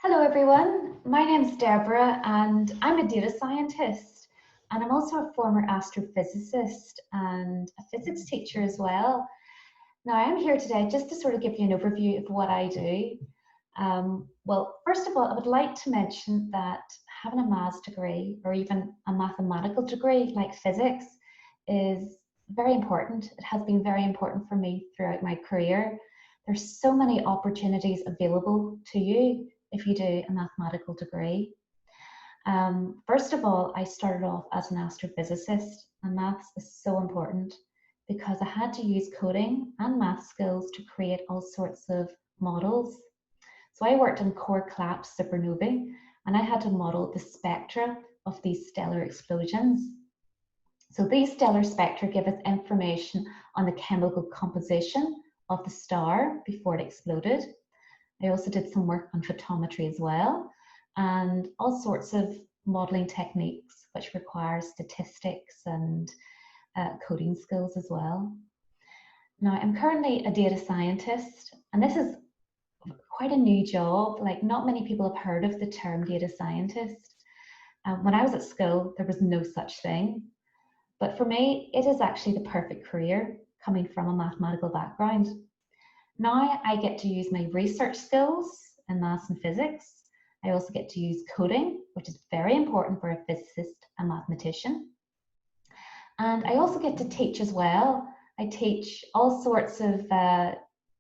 Hello everyone, my name's Deborah and I'm a data scientist and I'm also a former astrophysicist and a physics teacher as well. Now I am here today just to sort of give you an overview of what I do. Well, first of all, I would like to mention that having a maths degree or even a mathematical degree like physics is very important. It has been very important for me throughout my career. There's so many opportunities available to you if you do a mathematical degree. First of all, I started off as an astrophysicist, and maths is so important because I had to use coding and math skills to create all sorts of models. So I worked on core collapse supernovae, and I had to model the spectra of these stellar explosions. So these stellar spectra give us information on the chemical composition of the star before it exploded. I also did some work on photometry as well, and all sorts of modeling techniques which require statistics and coding skills as well. Now, I'm currently a data scientist, and this is quite a new job. Like, not many people have heard of the term data scientist. When I was at school, there was no such thing. But for me, it is actually the perfect career coming from a mathematical background. Now I get to use my research skills in maths and physics. I also get to use coding, which is very important for a physicist and mathematician. And I also get to teach as well. I teach all sorts of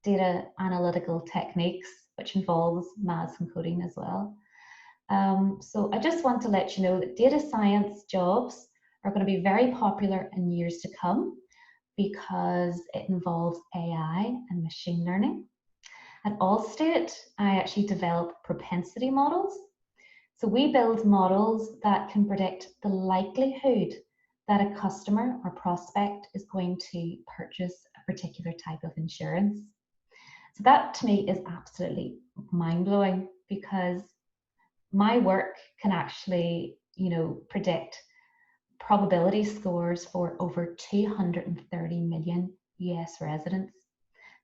data analytical techniques, which involves maths and coding as well. So I just want to let you know that data science jobs are going to be very popular in years to come, because it involves AI and machine learning. At Allstate, I actually develop propensity models. So we build models that can predict the likelihood that a customer or prospect is going to purchase a particular type of insurance. So that to me is absolutely mind-blowing, because my work can actually, predict probability scores for over 230 million US residents.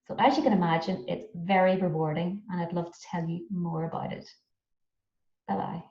So as you can imagine, it's very rewarding, and I'd love to tell you more about it. Bye-bye.